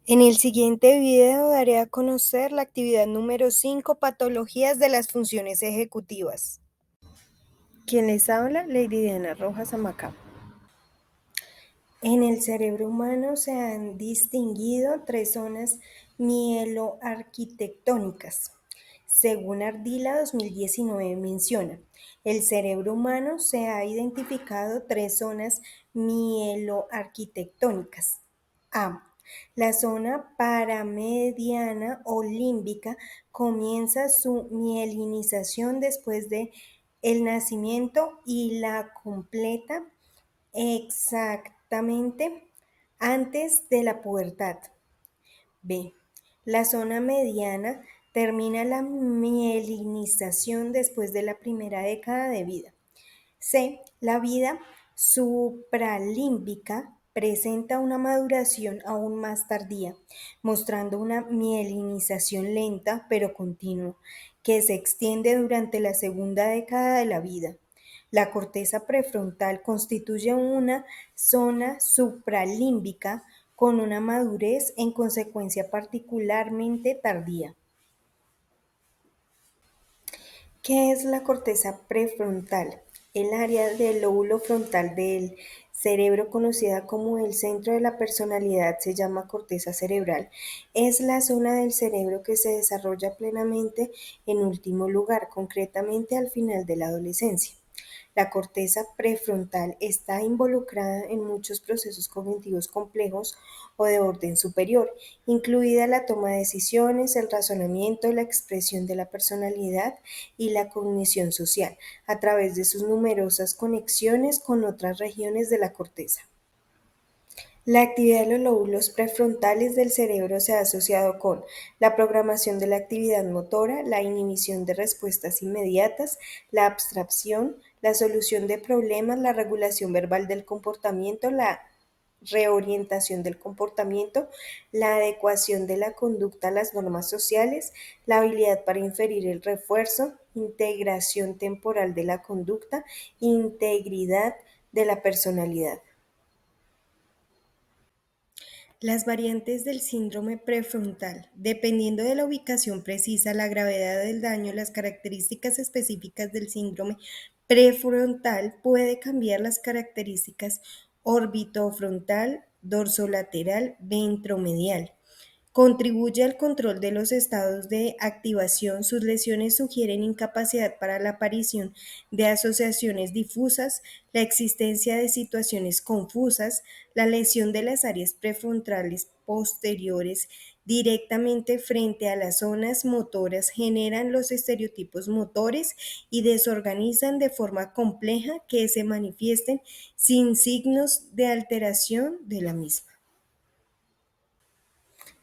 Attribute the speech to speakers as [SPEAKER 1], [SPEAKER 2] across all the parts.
[SPEAKER 1] En el siguiente video daré a conocer la actividad número 5, patologías de las funciones ejecutivas. ¿Quién les habla? Lady Diana Rojas Amacá. En el cerebro humano se han distinguido tres zonas mieloarquitectónicas. Según Ardila 2019 menciona, el cerebro humano se ha identificado tres zonas mieloarquitectónicas. A. La zona paramediana o límbica comienza su mielinización después de el nacimiento y la completa exactamente antes de la pubertad. B. La zona mediana termina la mielinización después de la primera década de vida. C. La vida supralímbica presenta una maduración aún más tardía, mostrando una mielinización lenta pero continua, que se extiende durante la segunda década de la vida. La corteza prefrontal constituye una zona supralímbica con una madurez en consecuencia particularmente tardía. ¿Qué es la corteza prefrontal? El área del lóbulo frontal del cerebro conocida como el centro de la personalidad se llama corteza cerebral. Es la zona del cerebro que se desarrolla plenamente en último lugar, concretamente al final de la adolescencia. La corteza prefrontal está involucrada en muchos procesos cognitivos complejos o de orden superior, incluida la toma de decisiones, el razonamiento, la expresión de la personalidad y la cognición social, a través de sus numerosas conexiones con otras regiones de la corteza. La actividad de los lóbulos prefrontales del cerebro se ha asociado con la programación de la actividad motora, la inhibición de respuestas inmediatas, la abstracción, la solución de problemas, la regulación verbal del comportamiento, la reorientación del comportamiento, la adecuación de la conducta a las normas sociales, la habilidad para inferir el refuerzo, integración temporal de la conducta, integridad de la personalidad. Las variantes del síndrome prefrontal, dependiendo de la ubicación precisa, la gravedad del daño, las características específicas del síndrome prefrontal, puede cambiar las características orbitofrontal, dorsolateral, ventromedial. Contribuye al control de los estados de activación. Sus lesiones sugieren incapacidad para la aparición de asociaciones difusas, la existencia de situaciones confusas, la lesión de las áreas prefrontales posteriores directamente frente a las zonas motoras generan los estereotipos motores y desorganizan de forma compleja que se manifiesten sin signos de alteración de la misma.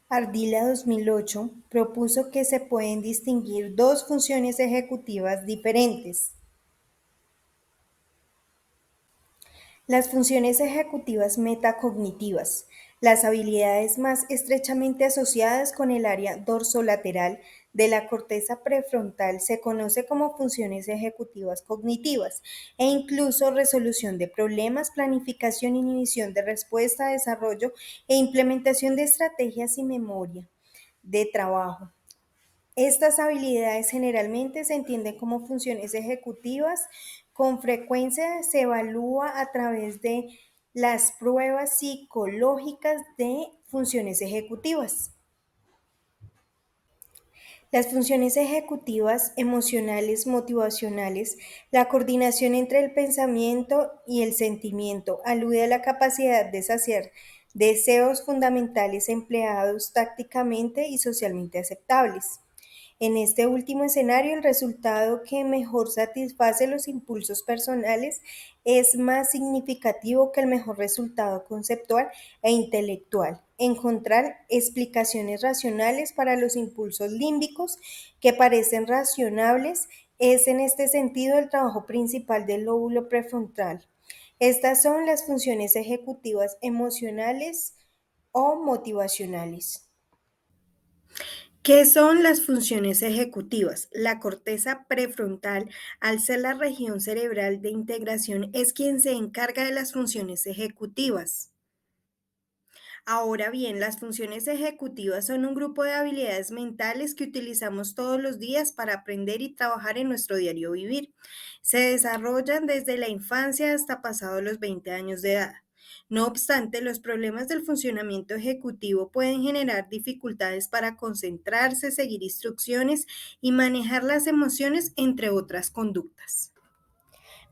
[SPEAKER 1] Ardila 2008 propuso que se pueden distinguir dos funciones ejecutivas diferentes. Las funciones ejecutivas metacognitivas, las habilidades más estrechamente asociadas con el área dorsolateral de la corteza prefrontal se conoce como funciones ejecutivas cognitivas e incluso resolución de problemas, planificación, inhibición de respuesta, desarrollo e implementación de estrategias y memoria de trabajo. Estas habilidades generalmente se entienden como funciones ejecutivas. Con frecuencia se evalúa a través de las pruebas psicológicas de funciones ejecutivas. Las funciones ejecutivas, emocionales, motivacionales, la coordinación entre el pensamiento y el sentimiento, alude a la capacidad de saciar deseos fundamentales empleados tácticamente y socialmente aceptables. En este último escenario, el resultado que mejor satisface los impulsos personales es más significativo que el mejor resultado conceptual e intelectual. Encontrar explicaciones racionales para los impulsos límbicos que parecen razonables es en este sentido el trabajo principal del lóbulo prefrontal. Estas son las funciones ejecutivas emocionales o motivacionales. ¿Qué son las funciones ejecutivas? La corteza prefrontal, al ser la región cerebral de integración, es quien se encarga de las funciones ejecutivas. Ahora bien, las funciones ejecutivas son un grupo de habilidades mentales que utilizamos todos los días para aprender y trabajar en nuestro diario vivir. Se desarrollan desde la infancia hasta pasados los 20 años de edad. No obstante, los problemas del funcionamiento ejecutivo pueden generar dificultades para concentrarse, seguir instrucciones y manejar las emociones, entre otras conductas.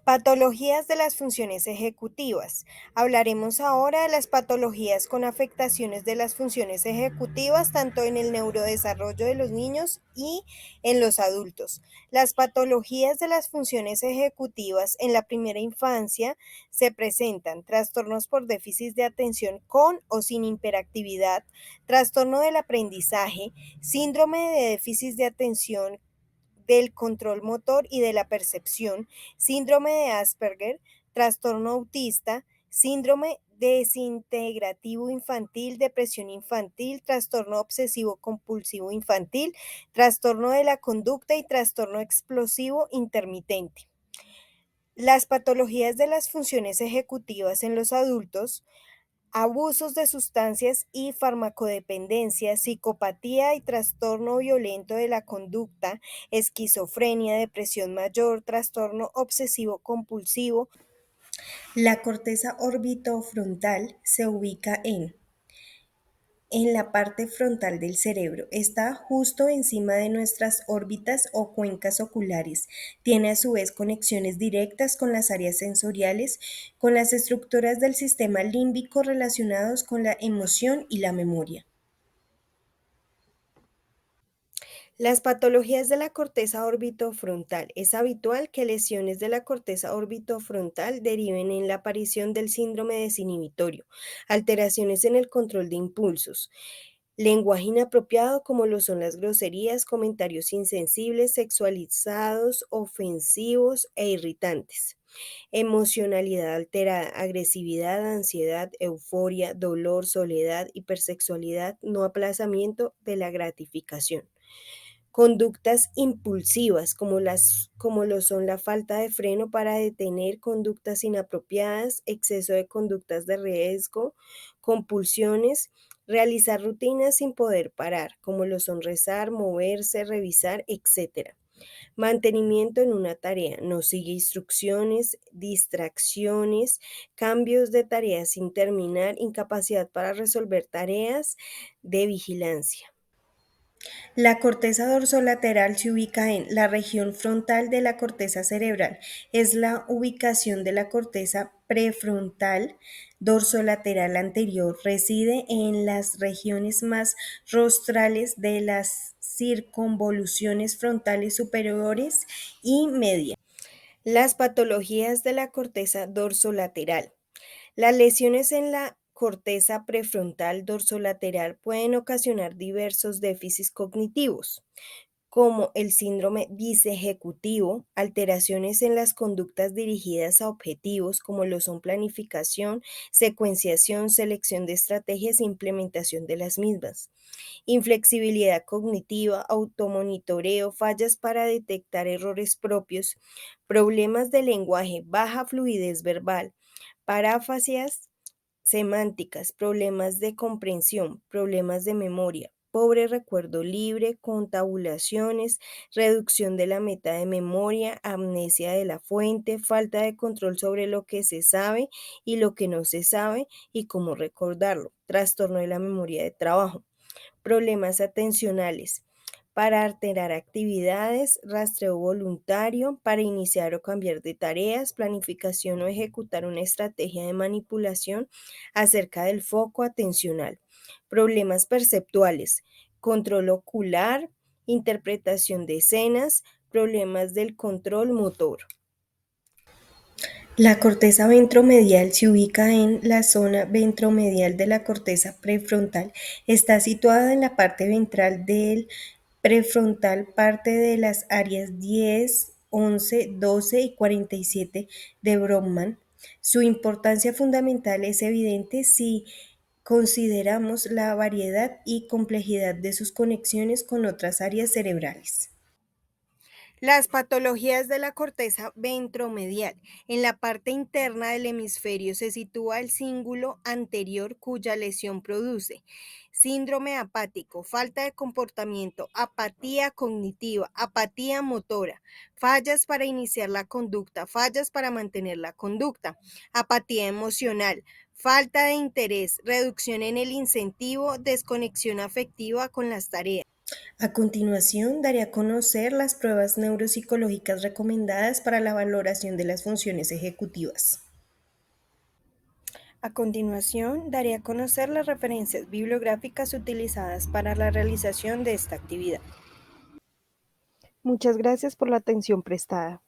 [SPEAKER 1] Patologías de las funciones ejecutivas. Hablaremos ahora de las patologías con afectaciones de las funciones ejecutivas, tanto en el neurodesarrollo de los niños y en los adultos. Las patologías de las funciones ejecutivas en la primera infancia se presentan trastornos por déficit de atención con o sin hiperactividad, trastorno del aprendizaje, síndrome de déficit de atención del control motor y de la percepción, síndrome de Asperger, trastorno autista, síndrome desintegrativo infantil, depresión infantil, trastorno obsesivo compulsivo infantil, trastorno de la conducta y trastorno explosivo intermitente. Las patologías de las funciones ejecutivas en los adultos: abusos de sustancias y farmacodependencia, psicopatía y trastorno violento de la conducta, esquizofrenia, depresión mayor, trastorno obsesivo compulsivo. La corteza orbitofrontal se ubica en la parte frontal del cerebro. Está justo encima de nuestras órbitas o cuencas oculares. Tiene a su vez conexiones directas con las áreas sensoriales, con las estructuras del sistema límbico relacionados con la emoción y la memoria. Las patologías de la corteza orbitofrontal. Es habitual que lesiones de la corteza orbitofrontal deriven en la aparición del síndrome desinhibitorio, alteraciones en el control de impulsos, lenguaje inapropiado como lo son las groserías, comentarios insensibles, sexualizados, ofensivos e irritantes. Emocionalidad alterada, agresividad, ansiedad, euforia, dolor, soledad, hipersexualidad, no aplazamiento de la gratificación. Conductas impulsivas, como lo son la falta de freno para detener conductas inapropiadas, exceso de conductas de riesgo, compulsiones, realizar rutinas sin poder parar, como lo son rezar, moverse, revisar, etcétera. Mantenimiento en una tarea, no sigue instrucciones, distracciones, cambios de tareas sin terminar, incapacidad para resolver tareas de vigilancia. La corteza dorsolateral se ubica en la región frontal de la corteza cerebral. Es la ubicación de la corteza prefrontal dorsolateral anterior. Reside en las regiones más rostrales de las circunvoluciones frontales superiores y media. Las patologías de la corteza dorsolateral. Las lesiones en la corteza prefrontal dorsolateral pueden ocasionar diversos déficits cognitivos, como el síndrome disejecutivo, alteraciones en las conductas dirigidas a objetivos, como lo son planificación, secuenciación, selección de estrategias e implementación de las mismas, inflexibilidad cognitiva, automonitoreo, fallas para detectar errores propios, problemas de lenguaje, baja fluidez verbal, parafasias semánticas, problemas de comprensión, problemas de memoria, pobre recuerdo libre, contabulaciones, reducción de la meta de memoria, amnesia de la fuente, falta de control sobre lo que se sabe y lo que no se sabe y cómo recordarlo, trastorno de la memoria de trabajo, problemas atencionales, para alterar actividades, rastreo voluntario, para iniciar o cambiar de tareas, planificación o ejecutar una estrategia de manipulación acerca del foco atencional, problemas perceptuales, control ocular, interpretación de escenas, problemas del control motor. La corteza ventromedial se ubica en la zona ventromedial de la corteza prefrontal. Está situada en la parte ventral del prefrontal, parte de las áreas 10, 11, 12 y 47 de Brodmann. Su importancia fundamental es evidente si consideramos la variedad y complejidad de sus conexiones con otras áreas cerebrales. Las patologías de la corteza ventromedial. En la parte interna del hemisferio se sitúa el cíngulo anterior cuya lesión produce síndrome apático, falta de comportamiento, apatía cognitiva, apatía motora, fallas para iniciar la conducta, fallas para mantener la conducta, apatía emocional, falta de interés, reducción en el incentivo, desconexión afectiva con las tareas. A continuación, daré a conocer las pruebas neuropsicológicas recomendadas para la valoración de las funciones ejecutivas. A continuación, daré a conocer las referencias bibliográficas utilizadas para la realización de esta actividad. Muchas gracias por la atención prestada.